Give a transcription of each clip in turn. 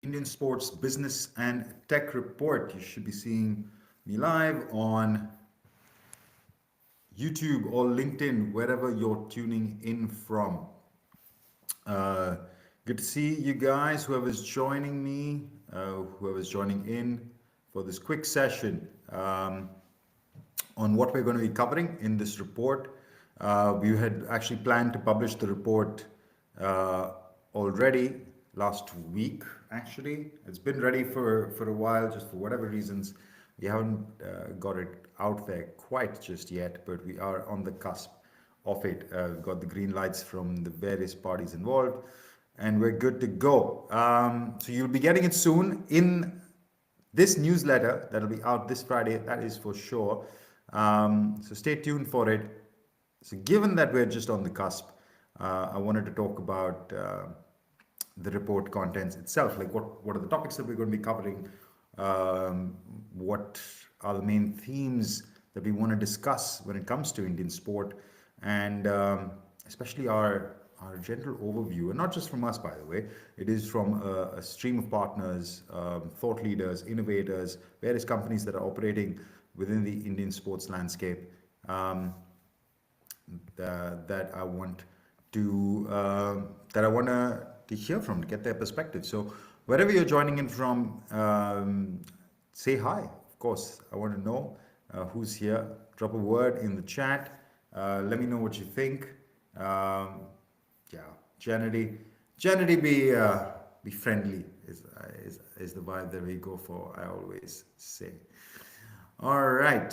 Indian Sports Business and Tech Report. You should be seeing me live on YouTube or LinkedIn, wherever you're tuning in from. Uh, Good to see you guys, whoever's joining me, whoever's joining in for this quick session on what we're going to be covering in this report. We had actually planned to publish the report uh, already last week, actually. It's been ready for a while, just for whatever reasons. We haven't got it out there quite just yet, but we are on the cusp of it. Got the green lights from the various parties involved, and we're good to go. So you'll be getting it soon in this newsletter that'll be out this Friday, that is for sure. So stay tuned for it. So, given that we're just on the cusp, I wanted to talk about the report contents itself. Like, what are the topics that we're going to be covering? What are the main themes that we want to discuss when it comes to Indian sport, and especially our general overview, and not just from us, by the way. It is from a stream of partners, thought leaders, innovators, various companies that are operating within the Indian sports landscape. Um, that I want to hear from, to get their perspective. So wherever you're joining in from, say hi. Of course, I want to know who's here. Drop a word in the chat. Let me know what you think. Um, yeah, generally be friendly is the vibe that we go for. I always say. All right.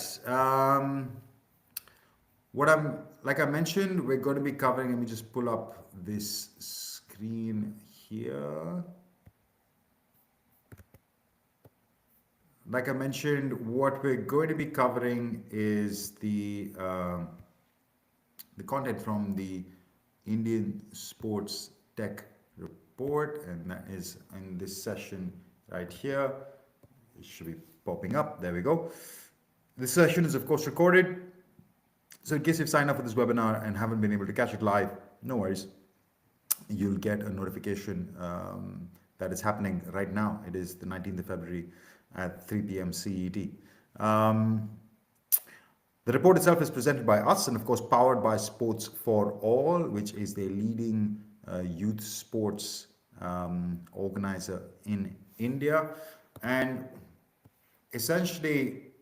What I'm like I mentioned, we're going to be covering. Let me just pull up this screen here. Like I mentioned, what we're going to be covering is the content from the Indian Sports Tech Report, and that is in this session right here. It should be popping up. There we go. This session is, of course, recorded. So in case you've signed up for this webinar and haven't been able to catch it live, no worries. You'll get a notification that is happening right now. It is the 19th of February at 3 p.m. CET. Um, the report itself is presented by us and, of course, powered by Sports for All, which is the leading youth sports organizer in India. And essentially,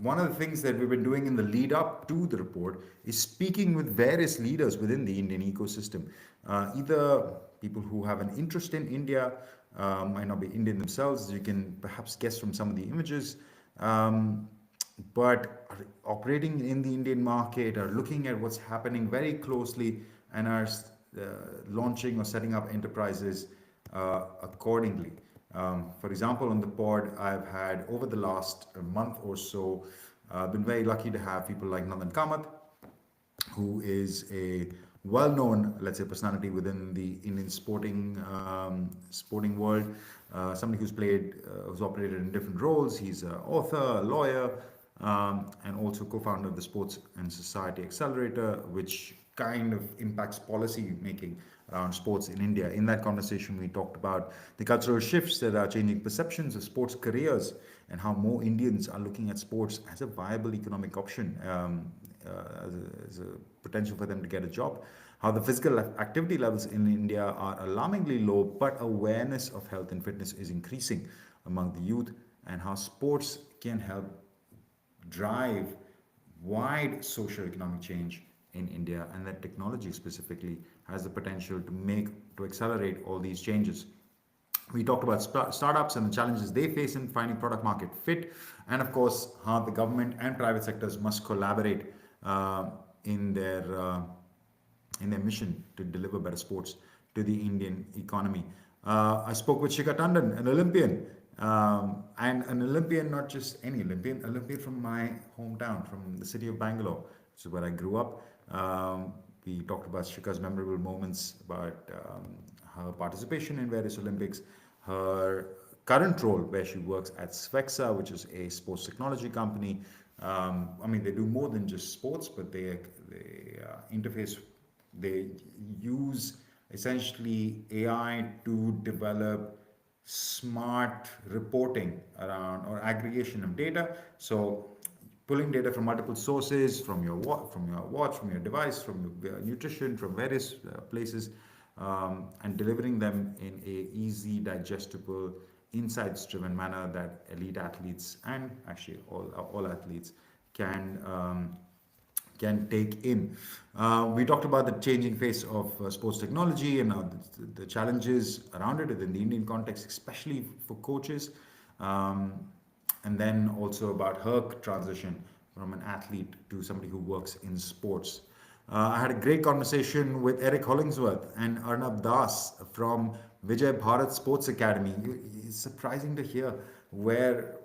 one of the things that we've been doing in the lead up to the report is speaking with various leaders within the Indian ecosystem. Either people who have an interest in India, might not be Indian themselves, as you can perhaps guess from some of the images, but are operating in the Indian market, are looking at what's happening very closely, and are launching or setting up enterprises accordingly. For example, on the pod, I've had over the last month or so, been very lucky to have people like Nandan Kamath, who is a well-known, let's say, personality within the Indian sporting world. Somebody who's operated in different roles. He's an author, a lawyer, and also co-founder of the Sports and Society Accelerator, which kind of impacts policy making around sports in India. In that conversation, we talked about the cultural shifts that are changing perceptions of sports careers, and how more Indians are looking at sports as a viable economic option, as a potential for them to get a job. How the physical activity levels in India are alarmingly low, but awareness of health and fitness is increasing among the youth, and how sports can help drive wide socio-economic change in India, and that technology specifically has the potential to accelerate all these changes. We talked about startups and the challenges they face in finding product market fit, and of course how the government and private sectors must collaborate in their mission to deliver better sports to the Indian economy. I spoke with Shikha Tandon, an Olympian, and an Olympian, not just any Olympian from my hometown, from the city of Bangalore, which is where I grew up. We talked about Shikha's memorable moments, about her participation in various Olympics, her current role where she works at Svexa, which is a sports technology company. I mean, they do more than just sports, but they interface, they use essentially AI to develop smart reporting around or aggregation of data. So pulling data from multiple sources, from your watch, from your device, from your nutrition, from various places, and delivering them in a easy, digestible, insights-driven manner that elite athletes and actually all athletes can can take in. We talked about the changing face of sports technology and the challenges around it within the Indian context, especially for coaches. Um, and then also about her transition from an athlete to somebody who works in sports. I had a great conversation with Eric Hollingsworth and Arnab Das from Vijay Bharat Sports Academy. It's surprising to hear where,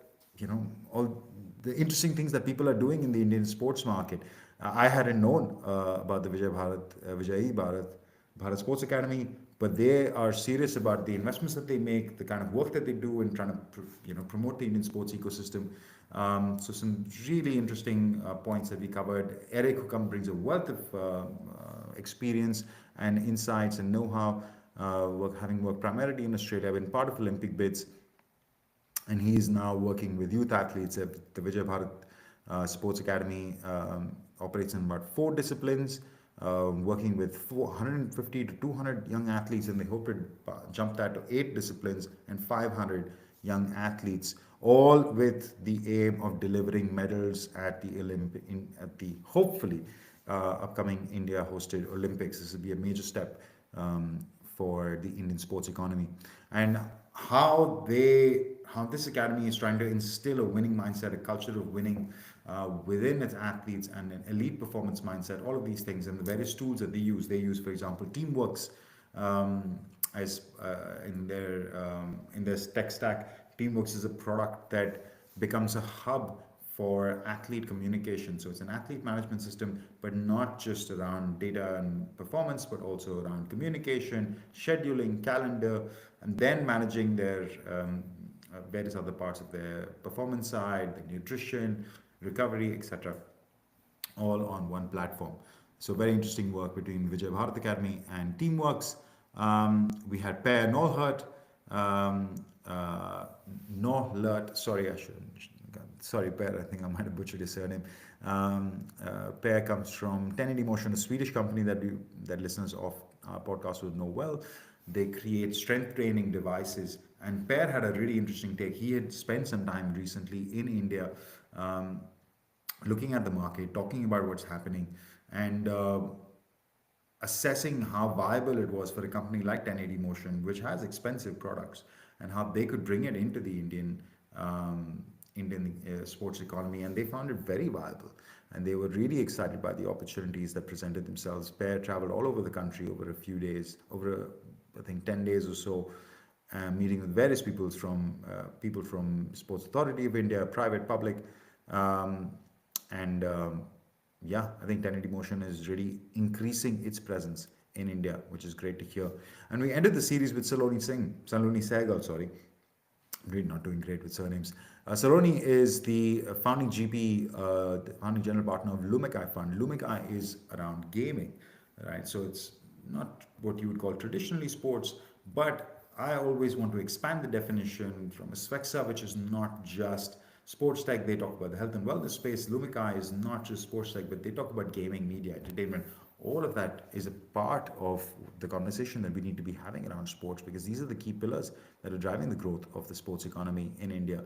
all the interesting things that people are doing in the Indian sports market. I hadn't known about the Vijay Bharat Sports Academy, but they are serious about the investments that they make, the kind of work that they do in trying to promote the Indian sports ecosystem. So some really interesting points that we covered. Eric, who brings a wealth of experience and insights and know-how, having worked primarily in Australia, been part of Olympic bids, and he is now working with youth athletes at the Vijay Bharat Sports Academy. Operates in about 4 disciplines, working with 450 to 200 young athletes, and they hope to jump that to 8 disciplines and 500 young athletes, all with the aim of delivering medals at the at the hopefully upcoming India hosted Olympics. This will be a major step for the Indian sports economy, and how this academy is trying to instill a winning mindset, a culture of winning within its athletes, and an elite performance mindset. All of these things and the various tools that they use. They use, for example, Teamworks as in their tech stack. Teamworks is a product that becomes a hub for athlete communication. So it's an athlete management system, but not just around data and performance, but also around communication, scheduling, calendar, and then managing their various other parts of their performance side, the nutrition, recovery, etc., all on one platform. So very interesting work between Vijay Bharat Academy and Teamworks. We had Per Nohert, Nohlert, sorry, I shouldn't. Sorry, Per, I think I might have butchered his surname. Per comes from 1080 Motion, a Swedish company that listeners of our podcast would know well. They create strength training devices. And Per had a really interesting take. He had spent some time recently in India um, looking at the market, talking about what's happening, and assessing how viable it was for a company like 1080 Motion, which has expensive products, and how they could bring it into the Indian sports economy, and they found it very viable. And they were really excited by the opportunities that presented themselves. Pair traveled all over the country over a few days, I think 10 days or so, meeting with various people from Sports Authority of India, private, public, um, and yeah, I think 1080 Motion is really increasing its presence in India, which is great to hear. And we ended the series with Saloni Sehgal, sorry. I'm really not doing great with surnames. Saloni is the founding GP, the founding general partner of Lumikai Fund. Lumikai is around gaming, right? So it's not what you would call traditionally sports, but I always want to expand the definition from a Svexa, which is not just sports tech. They talk about the health and wellness space. Lumikai is not just sports tech, but they talk about gaming, media, entertainment. All of that is a part of the conversation that we need to be having around sports, because these are the key pillars that are driving the growth of the sports economy in India.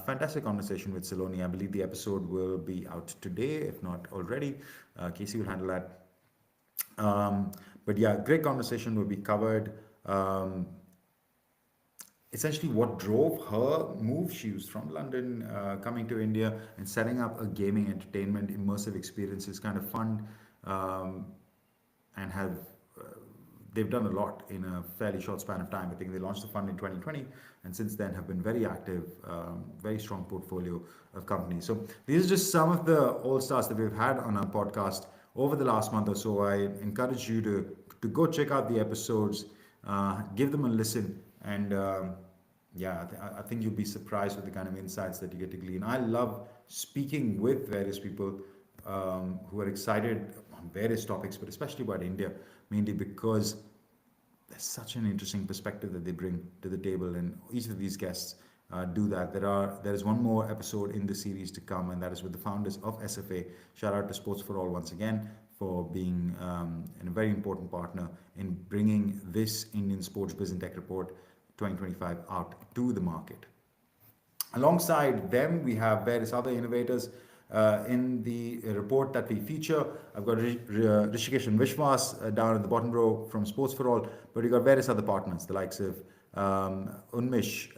Fantastic conversation with Saloni. I believe the episode will be out today, if not already. Casey will handle that. Um, but yeah, great conversation will be covered. Um, Essentially, what drove her move. She was from London, coming to India and setting up a gaming entertainment immersive experiences kind of fund, um, and have they've done a lot in a fairly short span of time. I think they launched the fund in 2020, and since then have been very active, very strong portfolio of companies. So these are just some of the all stars that we've had on our podcast over the last month or so. I encourage you to go check out the episodes, give them a listen, and yeah, I think you'll be surprised with the kind of insights that you get to glean. I love speaking with various people who are excited on various topics, but especially about India, mainly because there's such an interesting perspective that they bring to the table, and each of these guests do that. There is one more episode in the series to come, and that is with the founders of SFA. Shout out to Sports for All once again for being a very important partner in bringing this Indian Sports Business Tech Report 2025 out to the market. Alongside them, we have various other innovators in the report that we feature. I've got Rishikesh and Vishwas down in the bottom row from Sports for All, but we've got various other partners, the likes of Unmish,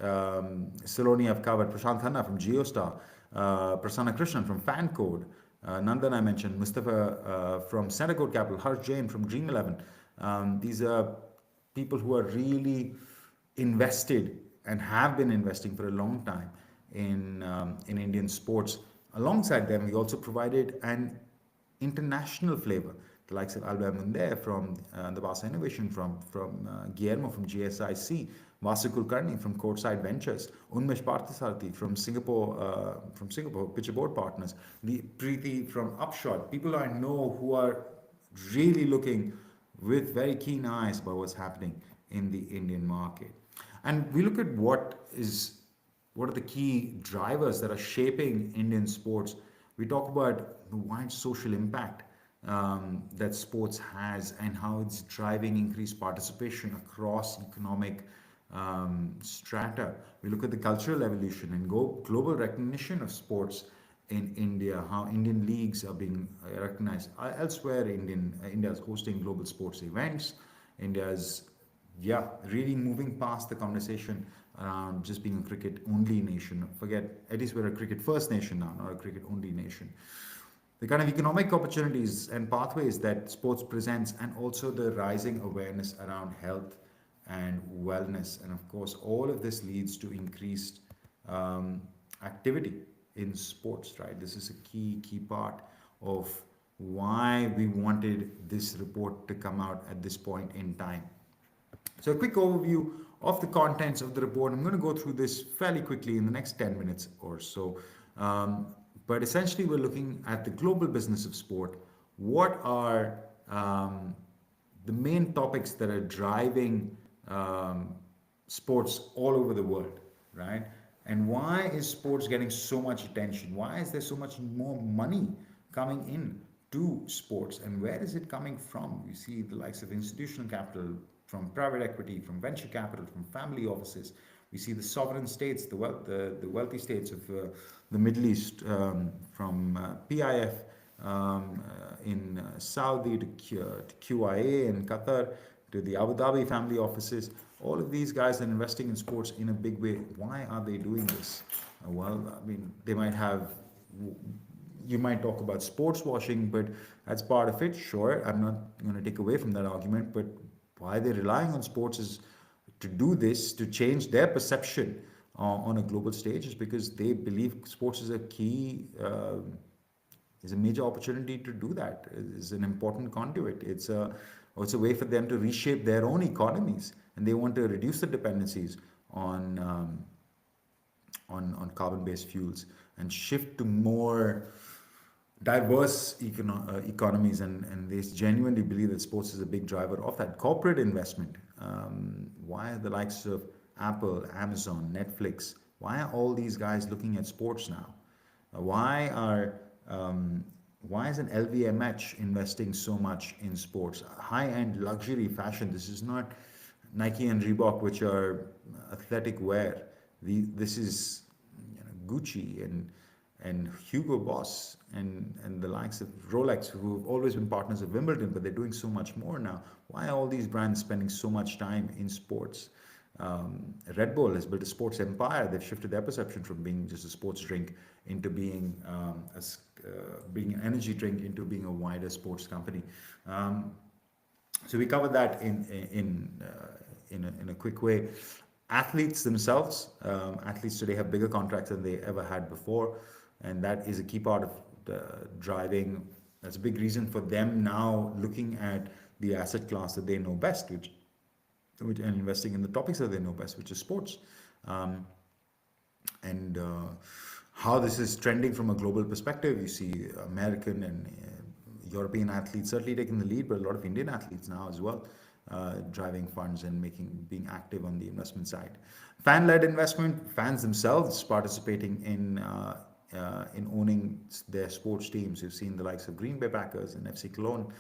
Saloni I've covered, Prashant Khanna from Geostar, Prasanna Krishnan from FanCode, Nandan I mentioned, Mustafa from Center Code Capital, Harsh Jain from Dream 11. These are people who are really invested and have been investing for a long time in Indian sports. Alongside them, we also provided an international flavor. The likes of Albert Munde from the Vasa Innovation, from Guillermo from GSIC, Vasu Kulkarni from Courtside Ventures, Unmesh Parthasarathy from Singapore, Pitcher Board Partners, the Preeti from Upshot. People I know who are really looking with very keen eyes about what's happening in the Indian market. And we look at what are the key drivers that are shaping Indian sports. We talk about the wide social impact that sports has and how it's driving increased participation across economic strata. We look at the cultural evolution and global recognition of sports in India, how Indian leagues are being recognized elsewhere. India is hosting global sports events. India's really moving past the conversation around just being a cricket only nation. At least we're a cricket first nation now, not a cricket only nation. The kind of economic opportunities and pathways that sports presents, and also the rising awareness around health and wellness. And of course, all of this leads to increased activity in sports, right? This is a key part of why we wanted this report to come out at this point in time. So a quick overview of the contents of the report. I'm going to go through this fairly quickly in the next 10 minutes or so. But essentially, we're looking at the global business of sport. What are the main topics that are driving sports all over the world, right? And why is sports getting so much attention? Why is there so much more money coming in to sports? And where is it coming from? We see the likes of institutional capital, from private equity, from venture capital, from family offices. We see the sovereign states, the wealthy states of the Middle East, from PIF in Saudi to QIA in Qatar to the Abu Dhabi family offices. All of these guys are investing in sports in a big way. Why are they doing this? Well, I mean, you might talk about sports washing, but that's part of it. Sure, I'm not going to take away from that argument, but why they're relying on sports is to do this, to change their perception on a global stage, is because they believe sports is is a major opportunity to do that. It's an important conduit. It's a way for them to reshape their own economies, and they want to reduce the dependencies on carbon-based fuels and shift to more diverse economies, and they genuinely believe that sports is a big driver of that. Corporate investment. Why are the likes of Apple, Amazon, Netflix, why are all these guys looking at sports now? Why is an LVMH investing so much in sports? High-end luxury fashion. This is not Nike and Reebok, which are athletic wear. This is Gucci and Hugo Boss and the likes of Rolex, who have always been partners of Wimbledon, but they're doing so much more now. Why are all these brands spending so much time in sports? Red Bull has built a sports empire. They've shifted their perception from being just a sports drink into being being an energy drink, into being a wider sports company. So we covered that in a quick way. Athletes themselves, athletes today have bigger contracts than they ever had before, and that is a key part of driving. That's a big reason for them now looking at the asset class that they know best, which and investing in the topics that they know best, which is sports. And how this is trending from a global perspective. You see American and European athletes certainly taking the lead, but a lot of Indian athletes now as well driving funds and being active on the investment side. Fan-led investment, fans themselves participating in owning their sports teams. You've seen the likes of Green Bay Packers and FC Cologne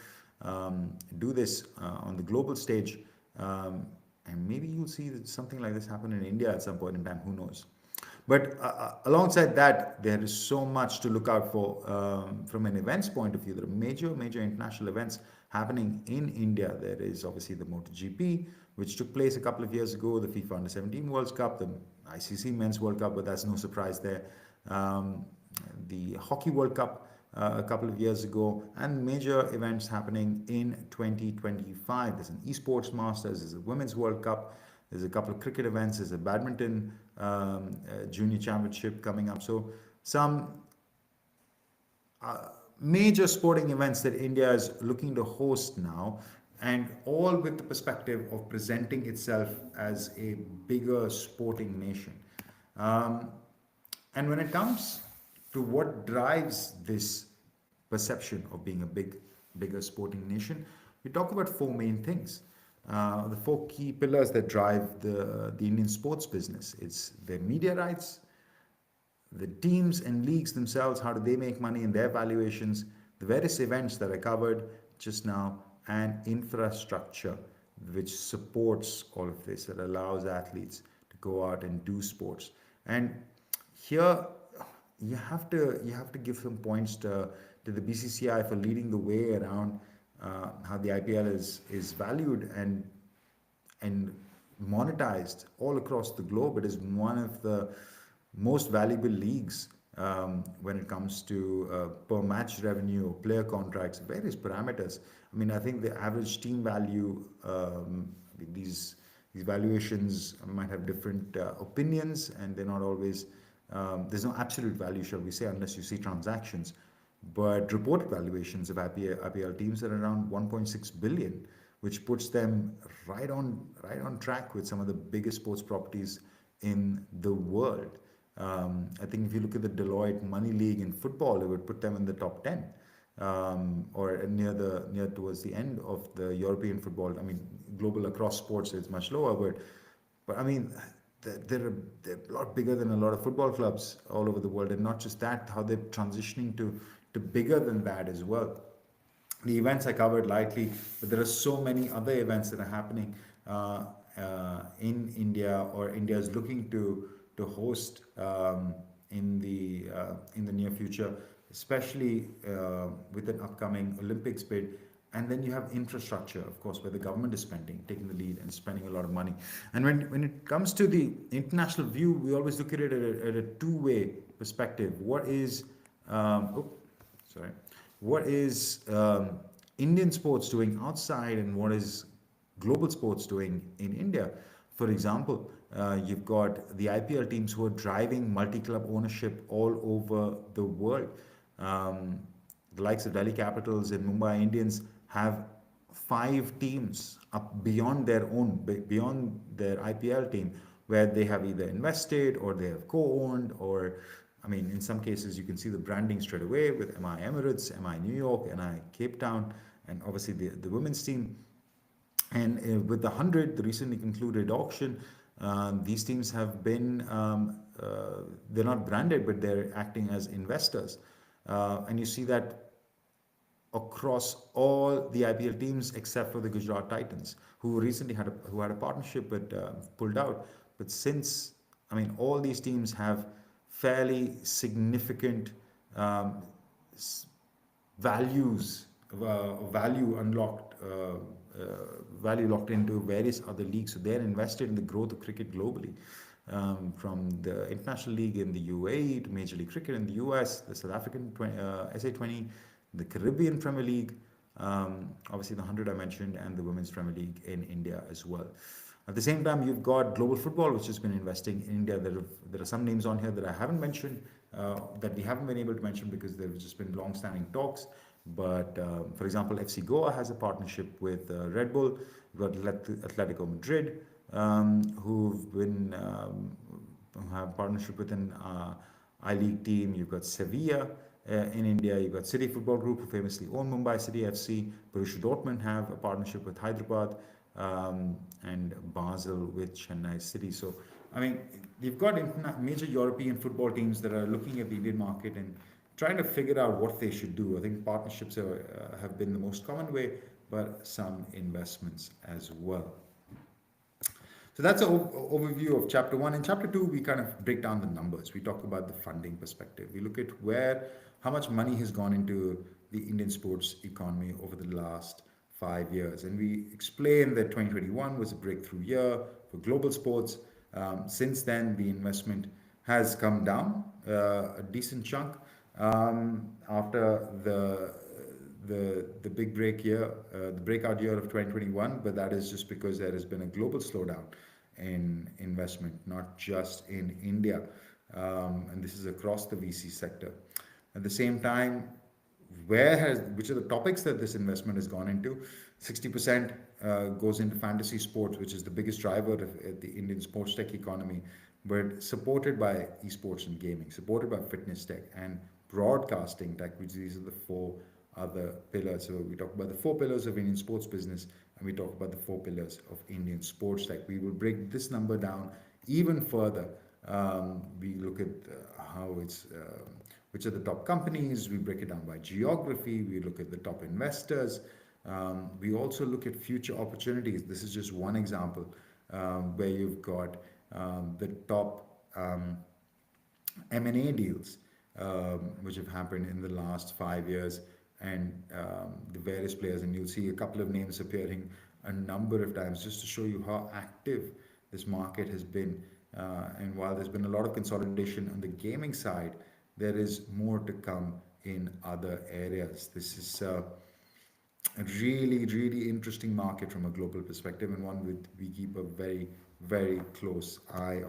do this on the global stage. And maybe you'll see something like this happen in India at some point in time, who knows. But alongside that, there is so much to look out for from an events point of view. There are major international events happening in India. There is obviously the MotoGP, which took place a couple of years ago, the FIFA Under 17 World Cup, the ICC Men's World Cup, but that's no surprise there. Um, the Hockey World Cup a couple of years ago, and major events happening in 2025. There's an esports masters, there's a women's World Cup, there's a couple of cricket events, there's a badminton junior championship coming up. So some major sporting events that India is looking to host now, and all with the perspective of presenting itself as a bigger sporting nation. Um, and when it comes to what drives this perception of being a bigger sporting nation, we talk about four main things. The four key pillars that drive the Indian sports business. It's their media rights, the teams and leagues themselves, how do they make money in their valuations, the various events that I covered just now, and infrastructure which supports all of this, that allows athletes to go out and do sports. And here you have to give some points to the BCCI for leading the way around how the IPL is valued and monetized all across the globe. It is one of the most valuable leagues when it comes to per match revenue, player contracts, various parameters. I mean, I think the average team value, these valuations might have different opinions, and they're not always, there's no absolute value, shall we say, unless you see transactions. But reported valuations of IPL teams are around 1.6 billion, which puts them right on track with some of the biggest sports properties in the world. I think if you look at the Deloitte Money League in football, it would put them in the top 10, or near towards the end of the European football. I mean, global across sports is much lower, but I mean, they're a lot bigger than a lot of football clubs all over the world, and not just that, how they're transitioning to bigger than that as well. The events I covered lightly, but there are so many other events that are happening in India, or India is looking to host in the near future, especially with an upcoming Olympics bid. And then you have infrastructure, of course, where the government is taking the lead and spending a lot of money. And when it comes to the international view, we always look at it at a two-way perspective. What is, sorry, what is Indian sports doing outside, and what is global sports doing in India? For example, you've got the IPL teams who are driving multi-club ownership all over the world. The likes of Delhi Capitals and Mumbai Indians have 5 teams up beyond beyond their IPL team, where they have either invested or they have co-owned, or I mean, in some cases, you can see the branding straight away with MI Emirates, MI New York, MI Cape Town, and obviously the women's team. And with the 100, the recently concluded auction, these teams have been, they're not branded, but they're acting as investors. And you see that across all the IPL teams except for the Gujarat Titans, who recently had a partnership but pulled out. But since, I mean, all these teams have fairly significant values, value unlocked, value locked into various other leagues. So they're invested in the growth of cricket globally, from the International League in the UAE to Major League Cricket in the US, the South African SA20, the Caribbean Premier League, obviously the 100 I mentioned, and the Women's Premier League in India as well. At the same time, you've got global football, which has been investing in India. There are some names on here that I haven't mentioned, that we haven't been able to mention because there have just been long-standing talks. But for example, FC Goa has a partnership with Red Bull. You've got Atletico Madrid, who've been who have partnership with an I-League team. You've got Sevilla in India. You've got City Football Group, who famously own Mumbai City FC. Borussia Dortmund have a partnership with Hyderabad. and Basel with Chennai City. So, I mean, you've got major European football teams that are looking at the Indian market and trying to figure out what they should do. I think partnerships have been the most common way, but some investments as well. So that's an overview of chapter one. In chapter two, we kind of break down the numbers. We talk about the funding perspective. We look at how much money has gone into the Indian sports economy over the last 5 years. And we explain that 2021 was a breakthrough year for global sports. Since then, the investment has come down a decent chunk after the big break year, the breakout year of 2021, but that is just because there has been a global slowdown in investment, not just in India, and this is across the VC sector. At the same time, which are the topics that this investment has gone into? 60% goes into fantasy sports, which is the biggest driver of the Indian sports tech economy, but supported by esports and gaming, supported by fitness tech and broadcasting tech, which these are the four other pillars. So we talk about the four pillars of Indian sports business, and we talk about the four pillars of Indian sports tech. We will break this number down even further. We look at how it's which are the top companies. We break it down by geography. We look at the top investors. We also look at future opportunities. This is just one example where you've got the top M&A deals which have happened in the last 5 years, and the various players. And you'll see a couple of names appearing a number of times just to show you how active this market has been. And while there's been a lot of consolidation on the gaming side, there is more to come in other areas. This is a really, really interesting market from a global perspective, and one we keep a very, very close eye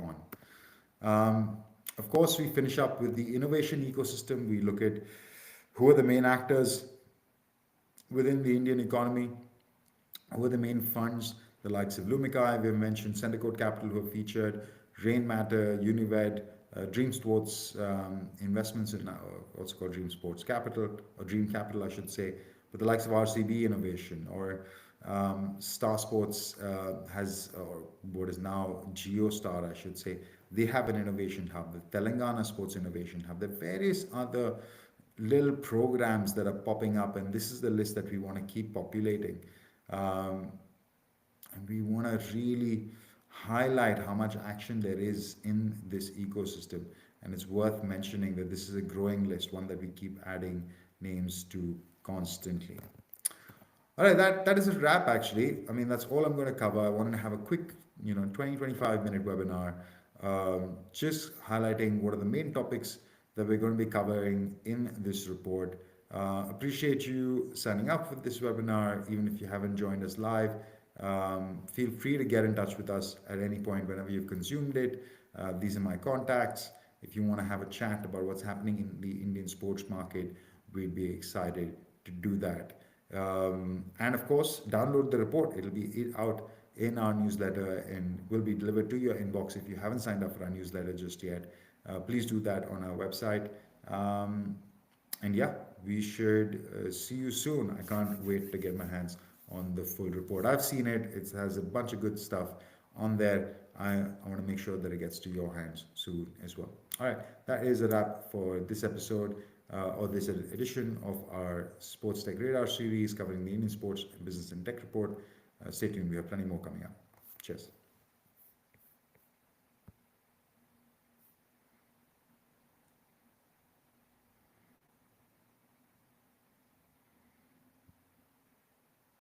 on. Of course, we finish up with the innovation ecosystem. We look at who are the main actors within the Indian economy, who are the main funds, the likes of Lumikai, we have mentioned, Centercourt Capital, who have featured, Rain Matter, Unived, Dream Sports Investments, also called Dream Sports Capital, or Dream Capital, I should say, but the likes of RCB Innovation, or Star Sports has, or what is now GeoStar, I should say, they have an innovation hub. The Telangana Sports Innovation Hub, the various other little programs that are popping up, and this is the list that we want to keep populating. And we want to really highlight how much action there is in this ecosystem. And it's worth mentioning that this is a growing list, one that we keep adding names to constantly. All right, that is a wrap actually. I mean, that's all I'm going to cover. I wanted to have a quick, 20-25 minute webinar, just highlighting what are the main topics that we're going to be covering in this report. Appreciate you signing up for this webinar, even if you haven't joined us live. Feel free to get in touch with us at any point whenever you've consumed it. These are my contacts. If you want to have a chat about what's happening in the Indian sports market, we'd be excited to do that. And of course, download the report. It'll be out in our newsletter and will be delivered to your inbox. If you haven't signed up for our newsletter just yet, please do that on our website. And yeah, we should see you soon. I can't wait to get my hands on the full report. I've seen it. It has a bunch of good stuff on there. I want to make sure that it gets to your hands soon as well. All right, that is a wrap for this episode or this edition of our Sports Tech Radar series covering the Indian sports business and tech report. Stay tuned. We have plenty more coming up. Cheers.